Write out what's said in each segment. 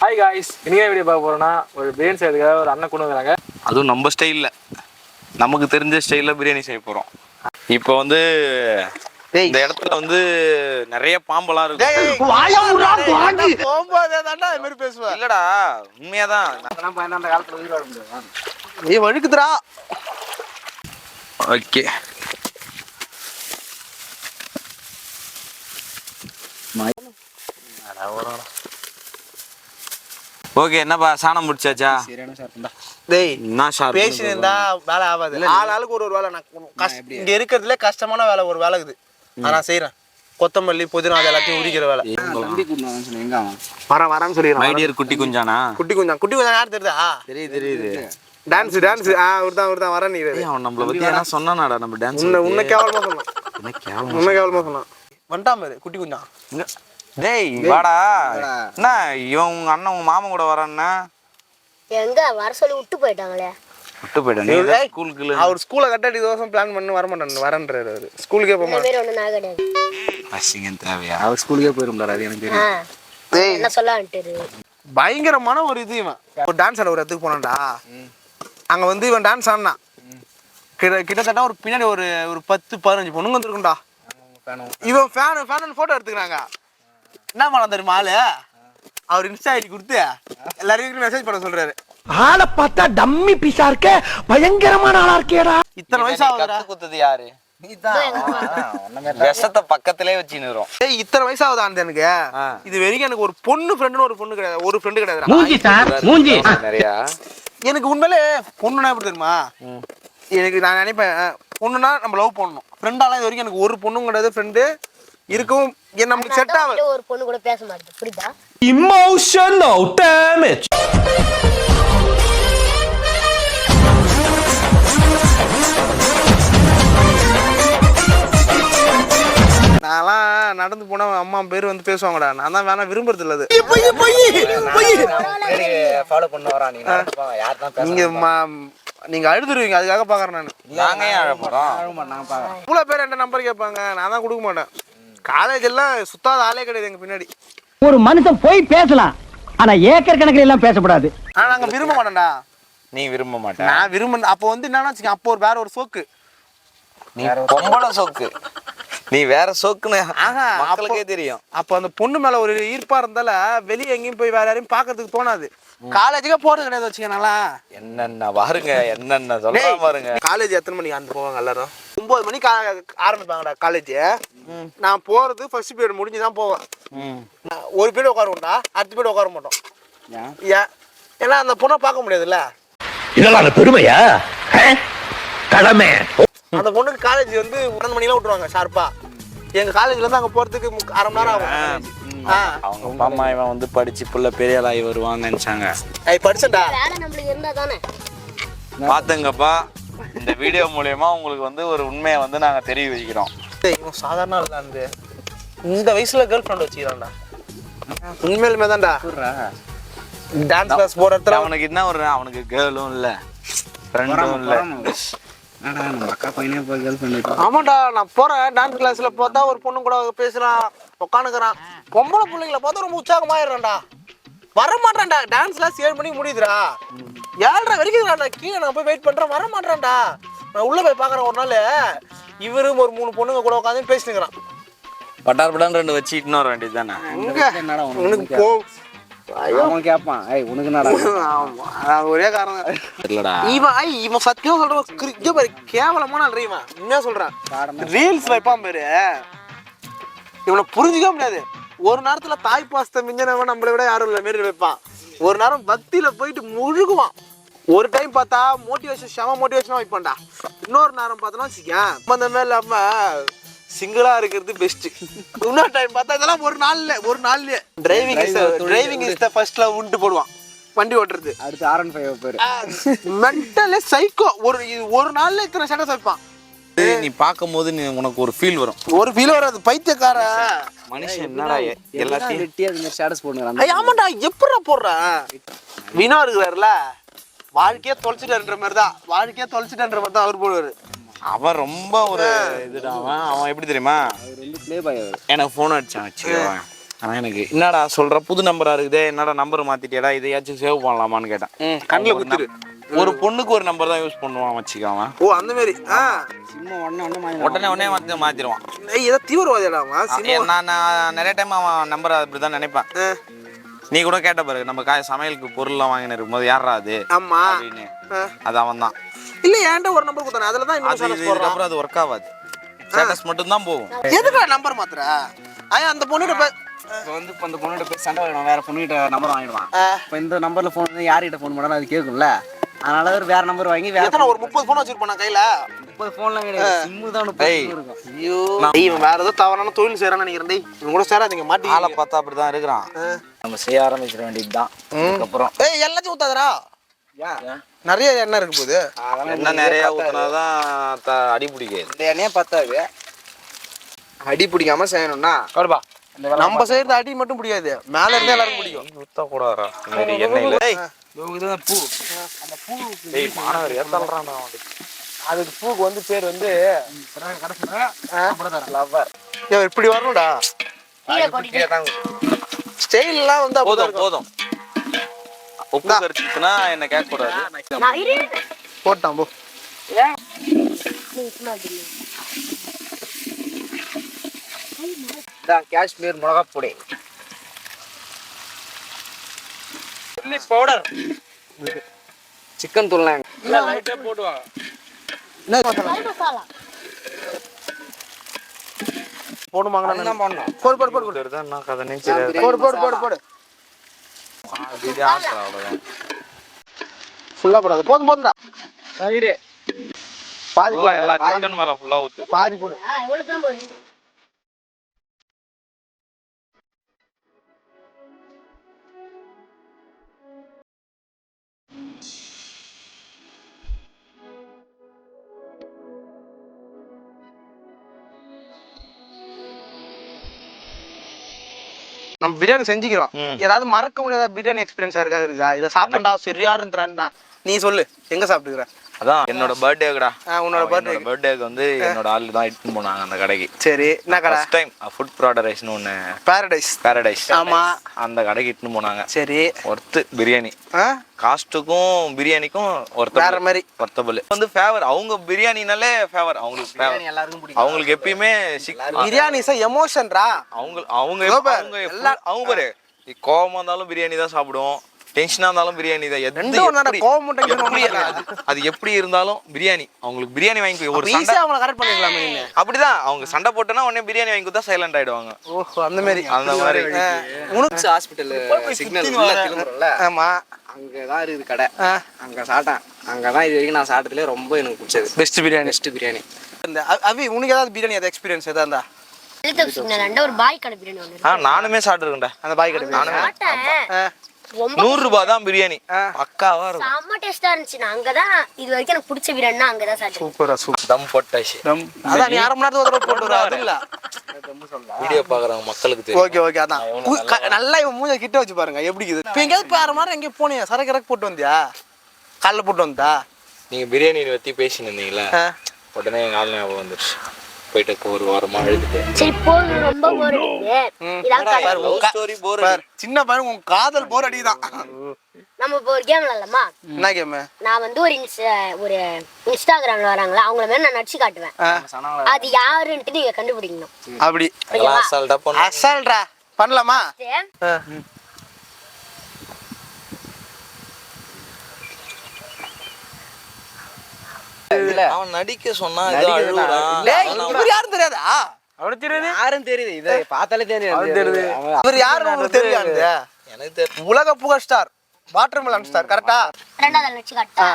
Hi guys, இன்னைக்கு video பார்க்க போறோம்னா ஒரு பிரியாணி செய்யறதுக்காக ஒரு அண்ணன் கொண்டு வராங்க. அதுவும் நம்ம ஸ்டைலில் நமக்கு தெரிஞ்ச ஸ்டைலில் பிரியாணி செய்ய போகிறோம். இப்போ வந்து இந்த இடத்துல வந்து நிறைய பாம்பெல்லாம் இருக்கு. இல்லடா, உண்மையாதான். அந்த காலத்துல உயிர் வாழ முடியாது. நீ வழுக்குதுடா. Okay, okay. என்னப்பா சாணம் முடிச்சாச்சா? டேய், நான் ஷார்ப் பேசினா வேலை ஆகாது. ஆளுக்கு ஒரு வேலை. இங்க இருக்கிறதுல கஷ்டமான வேலை ஒரு வேலை இருக்குது. நான் செய்யறேன். கொத்தமல்லி புதினா அது எல்லாத்தையும் உரிக்கிற வேலை. வரேன்னு சொல்லிடுறேன். மைடியர் குட்டி குஞ்சானா? குட்டி கொஞ்சம் யார் தெரியுதா? தெரியுது. டான்ஸ் ஒருத்தான் வரேன். நீ அவன் நம்மளை பத்தி என்ன சொன்னாடா? நம்ம டான்ஸ் உன்னை கேவலமா சொன்னான். வந்துட்டான் பாரு குட்டி குஞ்சா. டேய் வாடா. என்ன இவன் உங்க அண்ணன் உங்க மாமன் கூட வரான்னா? எங்க வர சொல்லி விட்டு போயிட்டாங்களே. விட்டு போயிட்டானே ஸ்கூலுக்கு. அவர் ஸ்கூலை கட்டாடி தோசம் பிளான் பண்ணி வர மாட்டான். வரன்றாரு அவரு. ஸ்கூலுக்கே போக மாட்டாரு. அசிங்கம் தேவையா? அவர் ஸ்கூலுக்கே போயிருந்தாரு. அது எனக்கு தெரியும். என்ன சொல்ல வந்துட்டாரு. பயங்கரமான ஒரு இது. இவன் ஒரு டான்ஸ் ஆட ஒரு இடத்துக்கு போனான்டா. அங்க வந்து இவன் டான்ஸ் ஆடினான். கிட்டத்தட்ட ஒரு பின்னாடி ஒரு 10-15 பொண்ணுங்க வந்துருக்கும்டா. இவன் ஃபேன் போட்டோ எடுத்துக்கிறாங்க. என்ன பண்ண தெரியுமா ஆளு? அவர் இன்ஸ்டா ஐடி கொடுத்து எல்லாருக்கும் மெசேஜ் பண்ண சொல்றாரு. ஆளை பார்த்தா டம்மி பீஸா இருக்க, பயங்கரமான ஆளா இருக்கேடா. இத்தனை வயசு ஆகுதுடா. குத்துது யாரு? விஷத்தை பக்கத்திலே வச்சுக்கிறோம். இத்தனை வயசு ஆகுதா எனக்கு? இது வரைக்கும் எனக்கு ஒரு பொண்ணு ஃப்ரெண்டுன்னு ஒரு பொண்ணு கிடையாது. ஒரு ஃப்ரெண்டு கிடையாது. மூஞ்சி சார், மூஞ்சி நிறைய. எனக்கு உண்மையிலே பொண்ணுனா எப்படி தெரியுமா? எனக்கு நான் நினைப்பேன், பொண்ணுனா நம்ம லவ் பண்ணணும். ஃப்ரெண்டாலாம் இது வரைக்கும் எனக்கு ஒரு பொண்ணும் கிடையாது. ஃப்ரெண்டு இருக்கும் நமக்கு செட் ஆகும். ஒரு பொண்ணு கூட பேச மாட்டேங்குது. புரியுதா? Emotional damage. நான்லாம் நடந்து போனா அம்மா பேர் வந்து பேசுவாங்கடா. நான் தான் வேணா விரும்புறது இல்ல. நீங்க அழுதுருவீங்க, அதுக்காக பாக்குறேன் நான். நாங்க ஏன் அழ போறோம்? இவ்வளவு பேர் என்கிட்ட நம்பர் கேட்பாங்க, நான் தான் கொடுக்க மாட்டேன். காலேஜ் எல்லாம் சுத்தாத ஆளே கிடையாது எங்க பின்னாடி. ஒரு மனுஷன் போய் பேசலாம், ஆனா ஏக்கர் கணக்கில் எல்லாம் பேசக்கூடாது. ஆனா நாங்க விரும்ப மாட்டேன்டா. நீ விரும்ப மாட்டேன். நான் விரும்ப. அப்போ வந்து என்னன்னா, அப்போ வேற ஒரு சோக்கு. நீ பொம்பளை சோக்கு. நீ வேற சோக்குன்னு மக்களுக்கே தெரியும். அப்போ அந்த பொண்ணு மேல ஒரு ஈர்ப்பா இருந்தால வெளியே எங்கேயும் போய் வேற யாரையும் பாக்கிறதுக்கு தோணாது. காலேஜுக்கே போறது கிடையாது வச்சுக்கோங்களா. என்னென்ன பாருங்க, என்னென்ன சொல்ல பாருங்க. காலேஜ் எத்தனை மணிக்கு ஆரம்பிச்சு போவாங்க? எல்லாரும் 9 மணிக்கு ஆரம்பிப்பாங்கடா காலேஜ். நான் போறது ஃபர்ஸ்ட் பீரியட் முடிஞ்சுதான் போவேன். ஒரு பீரியட் உட்காருவோம்டா, அடுத்த பீரியட் உட்கார மாட்டோம். ஏன்னா அந்த பொண்ணை பார்க்க முடியாதுல்ல. இதெல்லாம் பெருமையா? கடமை. அந்த பொண்ணுக்கு காலேஜ் வந்து 12 மணிலாம் விட்டுருவாங்க ஷார்ப்பா. எங்க காலேஜ்ல இருந்து அங்க போறதுக்கு 1/2 மணி நேரம் ஆகும். அவங்க அப்பா அம்மா இவன் வந்து படிச்சு புள்ள பெரிய ஆளாகி வருவான்னு நினைச்சாங்க. படிச்சேன்டா. வேலை நம்மளுக்கு இருந்தா தானே. பாத்துங்கப்பா, இந்த வீடியோ மூலமா உங்களுக்கு வந்து ஒரு உண்மையை வந்து நாங்க தெரிவிக்கிறோம். இவன் சாதாரண ஆளு. இந்த வயசுல கேர்ள் ஃப்ரெண்ட் வச்சுக்கிறான்டா. உண்மையிலுமே தான்டா. டான்ஸ் கிளாஸ் போற இடத்துல அவனுக்கு என்ன ஒரு, அவனுக்கு கேர்ளும் இல்ல ஃப்ரெண்டும் இல்ல. ஆமாண்டா, நான் போறேன் டான்ஸ் கிளாஸ்ல பார்த்தா ஒரு பொண்ணு கூட பேசுறான், உட்காந்துக்கிறான். பொம்பளை பிள்ளைங்களை பார்த்தா ரொம்ப உற்சாகமாயிடுறான்டா. வர மாட்டான்டா. டான்ஸ் கிளாஸ் 7 மணிக்கு முடியுதுடா. 7:30 வரைக்கும் கீழே நான் போய் வெயிட் பண்றேன். வர மாட்டான்டா. நான் உள்ள போய் பாக்குறேன். ஒரு நாள் இவரும் ஒரு 3 பொண்ணுங்க கூட உட்காந்து பேசினுக்கிறான். பட்டார் பட்டான் 2 வச்சு இட்டுன்னு வர வேண்டியது தானே. உனக்கு போ கேப்பான். ஒரே காரணம் இல்லடா. இவன் சத்தியம் சொல்ற கேவலமான இவன் என்ன சொல்றான். ரீல்ஸ் வைப்பான் பேரு. இவனை புரிஞ்சுக்க முடியாது. ஒரு நேரத்துல தாய் பாசத்தை மிஞ்சனவன் நம்மளை விட யாரும் இல்ல மாரி வைப்பான். ஒரு நேரம் பக்தியில போயிட்டு முழுகுவான். ஒரு டைம் பார்த்தா மோட்டிவேஷன் செம மோட்டிவேஷனா வைப்பான்டா. இன்னொரு நேரம் பார்த்தோன்னா அந்த மேல இல்லாம சிங்கிளா இருக்கிறது பெஸ்ட். இன்னொரு டைம் பார்த்தா இதெல்லாம் ஒரு நாள்லயே driving is the first love உண்டு போடுவான். வண்டி ஓட்டுறது. அடுத்து R15 பேரு. மென்டலே சைக்கோ. ஒரு நாள்ல இத்தனை ஸ்டேட்டஸ் வைப்பான். நீ பாக்கும்போது உனக்கு ஒரு ஃபீல் வரும். ஒரு ஃபீல் வராது. பைத்தியக்கார மனுஷன் என்னடா எல்லாத்தையும் வெட்டியா ஸ்டேட்டஸ் போடுறான். ஆமாண்டா, எப்படா போடுறா? வினோ இருக்கிறாருல, வாழ்க்கையே தொலைச்சிட்டன்ற மாதிரி தான் அவர் போடுவாரு. அவன் ரொம்ப ஒரு இதுடா. அவன் எப்படி தெரியுமா? எனக்கு போன் அடிச்சான் வச்சுக்கோ. ஆனா எனக்கு என்னடா சொல்ற புது நம்பரா இருக்குதே, என்னடா நம்பர் மாத்திட்டியடா, இதையாச்சும் சேவ் பண்ணலாமான்னு கேட்டேன். கண்ணில் குத்திரு. ஒரு பொண்ணுக்கு ஒரு நம்பர் தான் யூஸ் பண்ணுவான் வச்சுக்காம. ஓ அந்த மாதிரி. உடனே மாத்திடுவான். ஏதோ தீவிரவாதியாடாமா? நான் நிறைய டைம் அவன் நம்பர் அப்படிதான் நினைப்பேன். நீ கூட கேட்ட பாரு, நம்ம சமையலுக்கு பொருள்லாம் வாங்கினு இருக்கும்போது யாரா அது ஆமா அப்படின்னு, அது அவன் தான். இல்ல ஏன்டா ஒரு நம்பர் கொடுத்தானே அதுல தான் இன்னும் அதுக்கப்புறம் அது ஒர்க் ஆகாது, ஸ்டேட்டஸ் மட்டும் தான் போகும். எதுக்கு நம்பர் மாத்துற? அந்த பொண்ணுகிட்ட இப்போ அந்த பொண்ணுகிட்ட போய் சண்டை வேணும், வேற பொண்ணுகிட்ட நம்பர் வாங்கிடுவான். இப்போ இந்த நம்பர்ல ஃபோன் பண்ணி யார்கிட்ட ஃபோன் பண்ணாலும் அது கேட்கும்ல, அதனால ஒரு வேற நம்பர் வாங்கி வேற ஒரு 30 போன் வச்சிருப்பான் கையில. 30 போன்லாம் கிடையாது, சிம்மு தான் 30 இருக்கும். ஐயோ இவன் வேற ஏதோ தவறான தொழில் செய்யறான்னு நினைக்கிறேன். டேய் இவன் கூட சேராதீங்க, மாட்டி ஆளை பார்த்தா அப்படிதான் இருக்கிறான். நம்ம செய்ய ஆரம்பிச்சிட வேண்டியதுதான். அதுக்கப்புறம் எல்லாத்தையும் ஊத்தாதரா? நிறைய எண்ணெய் இருக்கு போகுது. என்ன நிறைய ஊத்துனாதான் அடி பிடிக்காது. இந்த எண்ணெயே பத்தாது, அடி பிடிக்காம செய்யணும்னா நம்ம செய்யறது அடி மட்டும் பிடிக்காது, மேல இருந்து எல்லாரும் பிடிக்கும். ஊத்த கூடாதா எண்ணெயில? பூ அந்த பூ மாணவர் ஏத்தாள்றான்டா. அதுக்கு பூக்கு வந்து பேர் வந்து இப்படி வரணும்டா. ஸ்டைல் எல்லாம் வந்து போதும் போதும். உப்பு கரிச்சுனா என்ன கேட்க கூடாது. போட்டான் போ. காஷ்மீர் மிளகா பொடி, சில்லி பவுடர், சிக்கன் தூள்லாம் போடுவாங்க. போடுமாங்கண்ணா போடணும். போடு போடு போடு போடு போடு போடு போடு போடு. ஃபுல்லா போடாது, போதும் போதும்டா. பாதி பாதி போடு. நம்ம பிரியாணி செஞ்சுக்கிறோம், ஏதாவது மறக்க முடியாத பிரியாணி எக்ஸ்பீரியன்ஸா இருக்கா? இதை சாப்பிட்டா சரியாருன்றான்டா. நீ சொல்லு எங்க சாப்பிட்டுக்கிற? அதான் என்னோட பர்த்டேக்குடா. உன்னோட பர்த்டேக்கு வந்து என்னோட ஆளு தான் இட்டுன்னு போனாங்க அந்த கடைக்கு. சரி என்ன கடை? ஃபர்ஸ்ட் டைம் ஃபுட் ப்ராடரைஸ்னு ஒன்று, பாரடைஸ். ஆமா அந்த கடைக்கு இட்டுன்னு போனாங்க. சரி ஒர்த்து பிரியாணி, காஸ்ட்டுக்கும் பிரியாணிக்கும் வேற மாதிரி ஒர்த்தபிள். வந்து ஃபேவர் அவங்க பிரியாணினாலே ஃபேவர் அவங்களுக்கு. ஃபேவர் எல்லாருக்கும் பிடிக்கும். அவங்களுக்கு எப்பயுமே பிரியாணி எமோஷன்ரா. அவங்க பாரு, கோவமா இருந்தாலும் பிரியாணி தான் சாப்பிடுவோம், டென்ஷனா இருந்தாலும் பிரியாணி தான். அது எப்படி இருந்தாலும் பிரியாணி அவங்களுக்கு. பிரியாணி வாங்கி ஒரு சண்டை அவங்கள கரெக்ட் பண்ணிக்கலாம். அப்படிதான் அவங்க சண்டை போட்டோன்னா உடனே பிரியாணி வாங்கி கொடுத்தா சைலண்ட் ஆயிடுவாங்க. ஓஹோ அந்த மாதிரி உனக்கு ஹாஸ்பிட்டல் சிக்னல் திரும்புறோம்ல, ஆமா அங்கதான் இருக்குது கடை. அங்க சாப்பிட்டேன், அங்கதான் இது வரைக்கும் நான் சாப்பிட்டதுல ரொம்ப எனக்கு பிடிச்சது பெஸ்ட் பிரியாணி. அவி உனக்கு ஏதாவது பிரியாணி ஏதாவது எக்ஸ்பீரியன்ஸ் ஏதாவது இருந்தா? ஒரு பாய் கடை பிரியாணி ஒன்று நானுமே சாப்பிட்டுருக்கேன்டா. அந்த பாய் கடை நானுமே 100 ரூபாய் தான் பிரியாணி, பக்காவா இருக்கும், செம்ம டேஸ்டா இருந்துச்சு. நான் அங்கதான் இது வரைக்கும் எனக்கு பிடிச்ச பிரியாணினா அங்கதான் சாப்பிட்டேன். சூப்பர் தம் போட்டாச்சு. அதான் நீ அரை மணி நேரத்துக்கு ஒரு போட்டு வர அது இல்ல வீடியோ பாக்குறவங்க மக்களுக்கு தெரியும். ஓகே அதான் நல்லா இவன் மூஞ்ச கிட்ட வச்சு பாருங்க எப்படி இருக்குது. இப்போ எங்கேயாவது அரை மணி நேரம் எங்கேயும் போனியா? சரக்கு போட்டு வந்தியா? காலைல போட்டு வந்தா? நீங்க பிரியாணி பத்தி பேசின்னு இருந்தீங்களா, உடனே எங்க ஆள் ஞாபகம் வந்துருச்சு. போயிட்டு ஒரு வாரமா அழுதுட்டு சரி போது ரொம்ப போர் அடிக்குது. இதான் ஸ்டோரி போர். சின்ன பையன் உன் காதல் போர் அடிக்குதான். நம்ம இப்போ ஒரு கேம் விளையாடலாமா? என்ன கேம்? நான் வந்து ஒரு இன்ஸ்டாகிராம்ல வராங்களா அவங்கள மாதிரி நான் நடிச்சு காட்டுவேன். அது யாருன்ட்டு நீங்க கண்டுபிடிக்கணும். அப்படி அசால்ட்டா பண்ணலாமா? அவன் நடிக்க சொன்னா யாரும் தெரியாதா? யாரும் தெரியுது, இதை பார்த்தாலே தெரியுது. அவர் யாருன்னு உங்களுக்கு தெரியாது? எனக்கு தெரியும். உலக புகழ் ஸ்டார், வாட்டர்மெலன் ஸ்டார். கரெக்டா? ரெண்டாவது நடிச்சு காட்டா.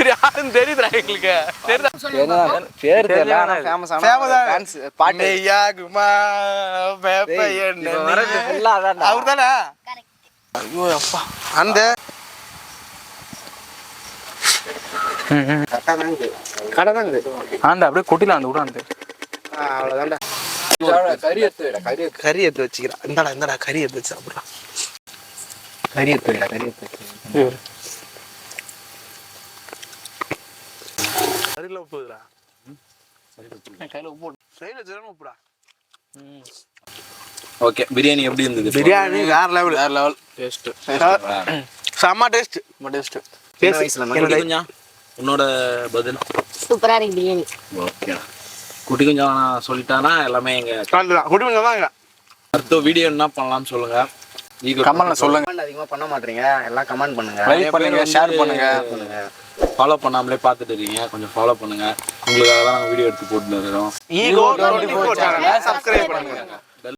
யாரும் தெரியுதுடா எங்களுக்கு. பேர் தெரியல, ஆனா ஃபேமஸ் பாட்டு யாகுமா பேப்ப என்ன வரது ஃபுல்லா அதான்டா. அவர்தானே? ஐயோ அப்பா அந்த கடை தாங்க ஆண்டா அப்படியே கொட்டில அந்த கூட அந்த அவ்வளவுதான்டா. கறி எடுத்து வச்சுக்கிறான். இந்தடா கறி எடுத்து வச்சு சாப்பிடலாம். கறி எடுத்து சரியில்ல உப்புடா. கையில் உப்பு போட்டு சரியில்ல சரியான உப்புடா. ஓகே, பிரியாணி எப்படி இருந்தது? பிரியாணி வேற லெவல். வேற லெவல் டேஸ்ட். செம்ம டேஸ்ட். டேஸ்ட். குட்டி கொஞ்சம் உன்னோட பதில். சூப்பரா இருக்கு பிரியாணி. ஓகே, குட்டி கொஞ்சம் சொல்லிட்டானா எல்லாமே எங்க குட்டி கொஞ்சம் தான். அடுத்த வீடியோ என்ன பண்ணலாம்னு சொல்லுங்க. கமெண்ட்ல சொல்லுங்க. கமெண்ட் அதிகமா பண்ண மாட்டீங்க, எல்லாம் கமெண்ட் பண்ணுங்க, லைக் பண்ணுங்க, ஷேர் பண்ணுங்க. ஃபாலோ பண்ணாமலே பார்த்துட்டு இருக்கீங்க, கொஞ்சம் ஃபாலோ பண்ணுங்க. உங்களுக்காக தான் நாங்கள் வீடியோ எடுத்து போட்டுட்டு இருக்கிறோம். ஈகோ 24 சேனலை சப்ஸ்கிரைப் பண்ணுங்க.